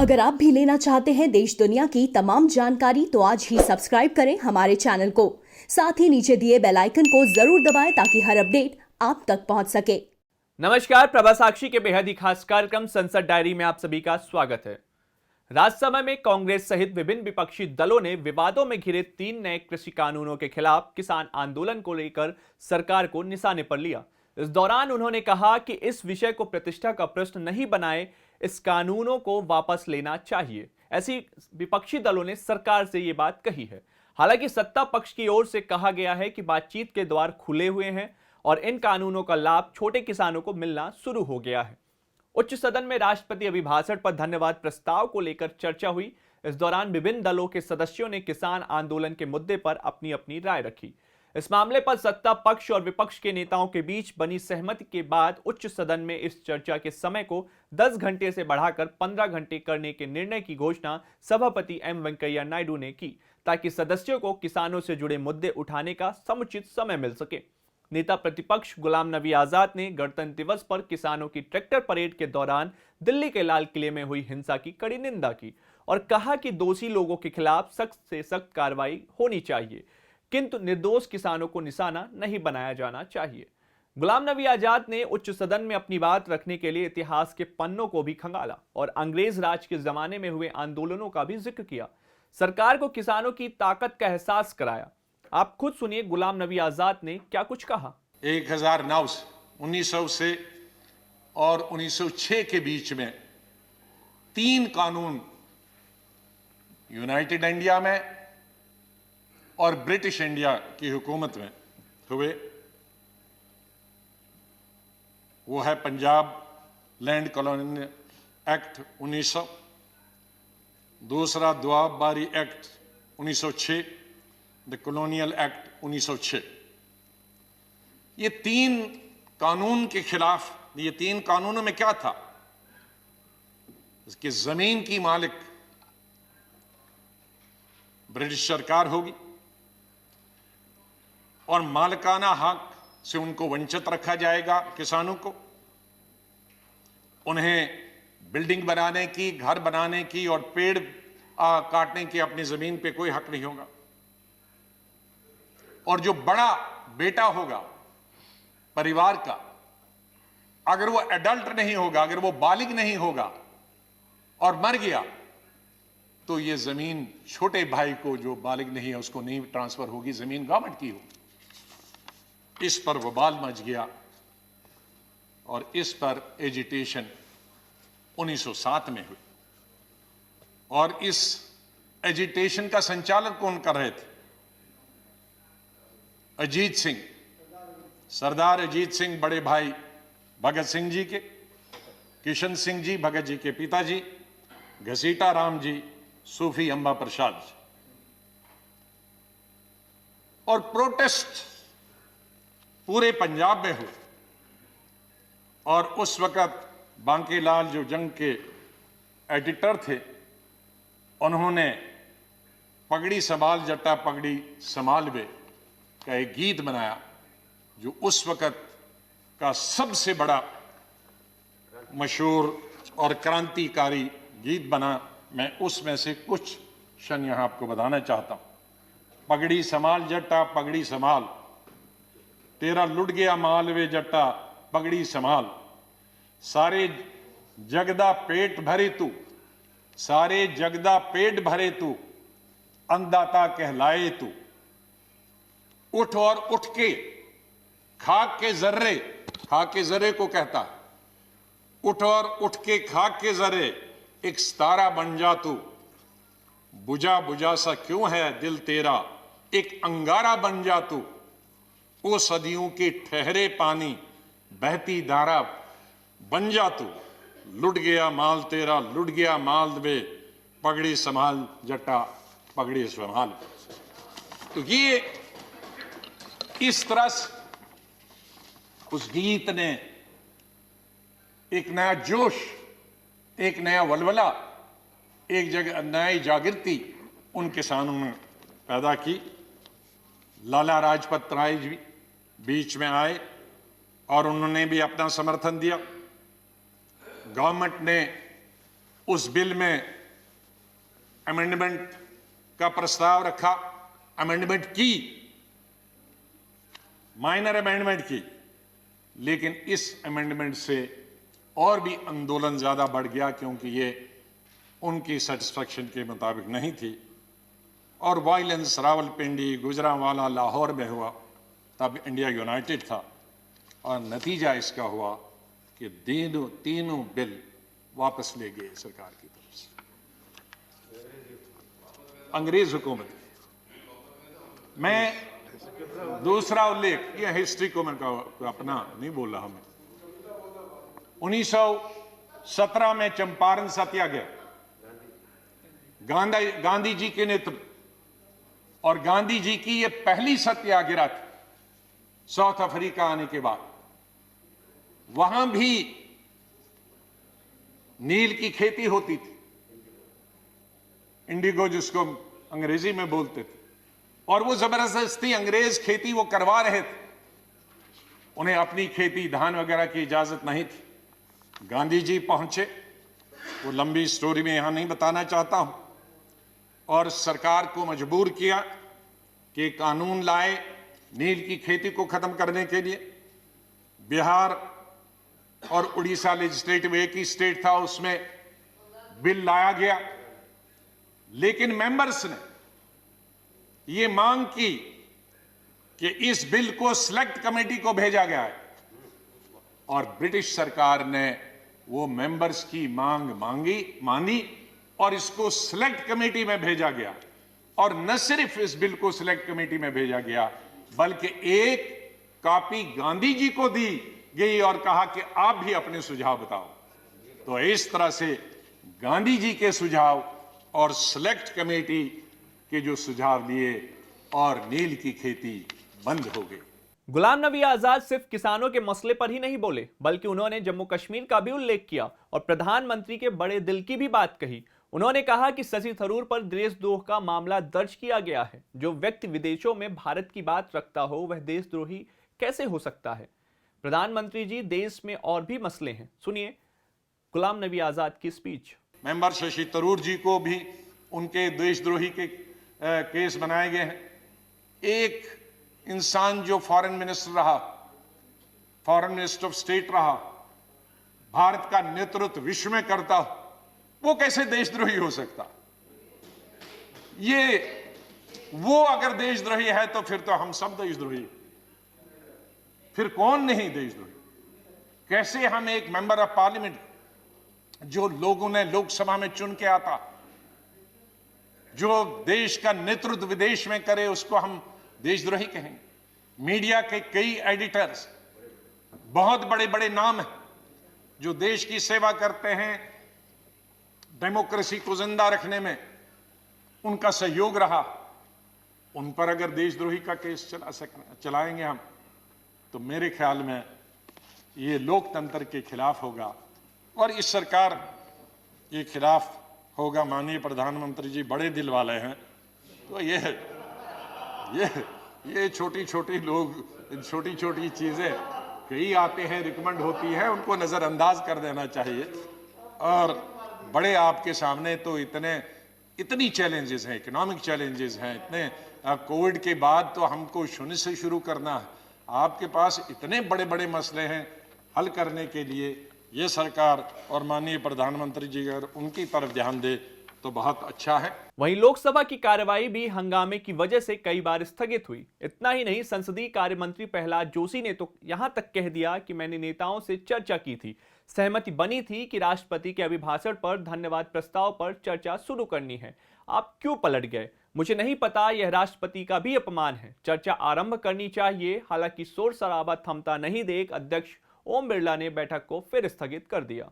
अगर आप भी लेना चाहते हैं देश दुनिया की तमाम जानकारी तो आज ही सब्सक्राइब करें हमारे चैनल को। साथ ही नीचे दिए बेल आइकन को जरूर दबाएं ताकि हर अपडेट आप तक पहुंच सके। नमस्कार, प्रभा साक्षी के बेहद ही खास कार्यक्रम संसद डायरी में आप सभी का स्वागत है। राज्यसभा में कांग्रेस सहित विभिन्न विपक्षी दलों ने विवादों में घिरे 3 नए कृषि कानूनों के खिलाफ किसान आंदोलन को लेकर सरकार को निशाने पर लिया। इस दौरान उन्होंने कहा कि इस विषय को प्रतिष्ठा का प्रश्न नहीं बनाए, इस कानूनों को वापस लेना चाहिए। ऐसी विपक्षी दलों ने सरकार से ये बात कही है। हालांकि सत्ता पक्ष की ओर से कहा गया है कि बातचीत के द्वार खुले हुए हैं और इन कानूनों का लाभ छोटे किसानों को मिलना शुरू हो गया है। उच्च सदन में राष्ट्रपति अभिभाषण पर धन्यवाद प्रस्ताव को लेकर चर्चा हुई। इस दौरान विभिन्न दलों के सदस्यों ने किसान आंदोलन के मुद्दे पर अपनी अपनी राय रखी। इस मामले पर सत्ता पक्ष और विपक्ष के नेताओं के बीच बनी सहमति के बाद उच्च सदन में इस चर्चा के समय को 10 घंटे से बढ़ाकर 15 घंटे करने के निर्णय की घोषणा सभापति एम वेंकैया नायडू ने की, ताकि सदस्यों को किसानों से जुड़े मुद्दे उठाने का समुचित समय मिल सके। नेता प्रतिपक्ष गुलाम नबी आजाद ने गणतंत्र दिवस पर किसानों की ट्रैक्टर परेड के दौरान दिल्ली के लाल किले में हुई हिंसा की कड़ी निंदा की और कहा कि दोषी लोगों के खिलाफ सख्त से सख्त कार्रवाई होनी चाहिए, किंतु निर्दोष किसानों को निशाना नहीं बनाया जाना चाहिए। गुलाम नबी आजाद ने उच्च सदन में अपनी बात रखने के लिए इतिहास के पन्नों को भी खंगाला और अंग्रेज राज के जमाने में हुए आंदोलनों का भी जिक्र किया। सरकार को किसानों की ताकत का एहसास कराया। आप खुद सुनिए गुलाम नबी आजाद ने क्या कुछ कहा। 1909 से और 1906 के बीच में 3 कानून यूनाइटेड इंडिया में और ब्रिटिश इंडिया की हुकूमत में हुए। वो है पंजाब लैंड कॉलोनी एक्ट 1900, दूसरा दोआब बारी एक्ट 1906, द कॉलोनियल एक्ट 1906। ये 3 कानून के खिलाफ, ये 3 कानूनों में क्या था? इसकी जमीन की मालिक ब्रिटिश सरकार होगी और मालिकाना हक से उनको वंचित रखा जाएगा। किसानों को उन्हें बिल्डिंग बनाने की, घर बनाने की और पेड़ काटने की अपनी जमीन पे कोई हक नहीं होगा। और जो बड़ा बेटा होगा परिवार का, अगर वो एडल्ट नहीं होगा, अगर वो बालिग नहीं होगा और मर गया, तो ये जमीन छोटे भाई को, जो बालिग नहीं है, उसको नहीं ट्रांसफर होगी, जमीन गवर्नमेंट की होगी। इस पर बवाल मच गया और इस पर एजिटेशन 1907 में हुई और इस एजिटेशन का संचालन कौन कर रहे थे? अजीत सिंह, सरदार अजीत सिंह, बड़े भाई भगत सिंह जी के, किशन सिंह जी भगत जी के पिताजी, घसीटा राम जी, सूफी अंबा प्रसाद जी। और प्रोटेस्ट पूरे पंजाब में हुए और उस वक्त बांकेलाल जो जंग के एडिटर थे, उन्होंने पगड़ी संभाल जट्टा पगड़ी संभाल वे का एक गीत बनाया, जो उस वक्त का सबसे बड़ा मशहूर और क्रांतिकारी गीत बना। मैं उसमें से कुछ क्षण यहां आपको बताना चाहता हूं। पगड़ी संभाल जट्टा पगड़ी संभाल, तेरा लुट गया माल वे जट्टा पगड़ी संभाल, सारे जगदा पेट भरे तू, सारे जगदा पेट भरे तू, अन्नदाता कहलाए तू, उठ और उठ के खाक के जर्रे, खाक के जर्रे को कहता है, उठ और उठ के खाक के जर्रे एक सितारा बन जा तू, बुझा बुझा सा क्यों है दिल तेरा, एक अंगारा बन जा तू, ओ सदियों के ठहरे पानी बहती धारा बन जा तू, लुट गया माल तेरा, लुट गया माल वे पगड़ी संभाल जट्टा पगड़ी संभाल। तो ये इस तरह से उस गीत ने एक नया जोश, एक नया वलवला, एक जगह नई जागृति उन किसानों में पैदा की। लाला लाजपत राय जी बीच में आए और उन्होंने भी अपना समर्थन दिया। गवर्नमेंट ने उस बिल में अमेंडमेंट का प्रस्ताव रखा, अमेंडमेंट की, माइनर अमेंडमेंट की, लेकिन इस अमेंडमेंट से और भी आंदोलन ज्यादा बढ़ गया क्योंकि ये उनकी सेटिस्फैक्शन के मुताबिक नहीं थी और वायलेंस रावलपिंडी, गुजरांवाला, लाहौर में हुआ। तब इंडिया यूनाइटेड था और नतीजा इसका हुआ कि तीनों बिल वापस ले गए सरकार की तरफ से, अंग्रेज हुकूमत। मैं दूसरा उल्लेख, यह हिस्ट्री को मैं अपना नहीं बोल रहा, मैं 1917 में चंपारण सत्याग्रह, गांधी जी के नेतृत्व, और गांधी जी की यह पहली सत्याग्रह थी साउथ अफ्रीका आने के बाद। वहां भी नील की खेती होती थी, इंडिगो जिसको अंग्रेजी में बोलते थे, और वो जबरदस्ती अंग्रेज खेती वो करवा रहे थे। उन्हें अपनी खेती धान वगैरह की इजाजत नहीं थी। गांधी जी पहुंचे, वो लंबी स्टोरी में यहां नहीं बताना चाहता हूं, और सरकार को मजबूर किया कि कानून लाए नील की खेती को खत्म करने के लिए। बिहार और उड़ीसा लेजिस्लेटिव एक ही स्टेट था, उसमें बिल लाया गया, लेकिन मेंबर्स ने यह मांग की कि इस बिल को सिलेक्ट कमेटी को भेजा गया है, और ब्रिटिश सरकार ने वो मेंबर्स की मांग मानी और इसको सिलेक्ट कमेटी में भेजा गया। और न सिर्फ इस बिल को सिलेक्ट कमेटी में भेजा गया, बल्कि एक कॉपी गांधी जी को दी गई और कहा कि आप भी अपने सुझाव बताओ। तो इस तरह से गांधी जी के सुझाव और सिलेक्ट कमेटी के जो सुझाव लिए और नील की खेती बंद हो गई। गुलाम नबी आजाद सिर्फ किसानों के मसले पर ही नहीं बोले, बल्कि उन्होंने जम्मू कश्मीर का भी उल्लेख किया और प्रधानमंत्री के बड़े दिल की भी बात कही। उन्होंने कहा कि शशि थरूर पर देशद्रोह का मामला दर्ज किया गया है। जो व्यक्ति विदेशों में भारत की बात रखता हो वह देशद्रोही कैसे हो सकता है? प्रधानमंत्री जी, देश में और भी मसले हैं। सुनिए गुलाम नबी आजाद की स्पीच। मेंबर शशि थरूर जी को भी उनके देशद्रोही के केस बनाए गए हैं। एक इंसान जो फॉरेन मिनिस्टर रहा, फॉरेन मिनिस्टर ऑफ स्टेट रहा, भारत का नेतृत्व विश्व में करता हो, वो कैसे देशद्रोही हो सकता? वो अगर देशद्रोही है तो फिर तो हम सब देशद्रोही, फिर कौन नहीं देशद्रोही? कैसे हम एक मेंबर ऑफ पार्लियामेंट जो लोगों ने लोकसभा में चुन के आता, जो देश का नेतृत्व विदेश में करे, उसको हम देशद्रोही कहेंगे? मीडिया के कई एडिटर्स, बहुत बड़े बड़े नाम हैं जो देश की सेवा करते हैं, डेमोक्रेसी को जिंदा रखने में उनका सहयोग रहा, उन पर अगर देशद्रोही का केस चलाएंगे हम, तो मेरे ख्याल में ये लोकतंत्र के खिलाफ होगा और इस सरकार के खिलाफ होगा। माननीय प्रधानमंत्री जी बड़े दिल वाले हैं, तो ये छोटी छोटी लोग, छोटी छोटी चीजें कई आते हैं, रिकमेंड होती है, उनको नजरअंदाज कर देना चाहिए। और बड़े आपके सामने तो इतनी चैलेंजेस हैं, इकोनॉमिक चैलेंजेस हैं, इतने कोविड के बाद तो हमको शून्य से शुरू करना है। आपके पास इतने बड़े बड़े मसले हैं हल करने के लिए। ये सरकार और माननीय प्रधानमंत्री जी अगर उनकी तरफ ध्यान दे तो बहुत अच्छा है। वहीं लोकसभा की कार्यवाही भी हंगामे की वजह से कई बार स्थगित हुई। इतना ही नहीं, संसदीय कार्य मंत्री प्रहलाद जोशी ने तो यहां तक कह दिया कि मैंने नेताओं से चर्चा की थी, सहमति बनी थी कि राष्ट्रपति के अभिभाषण पर धन्यवाद प्रस्ताव पर चर्चा शुरू करनी है। आप क्यों पलट गए? मुझे नहीं पता, यह राष्ट्रपति का भी अपमान है। चर्चा आरंभ करनी चाहिए। हालांकि शोर शराबा थमता नहीं देख अध्यक्ष ओम बिरला ने बैठक को फिर स्थगित कर दिया।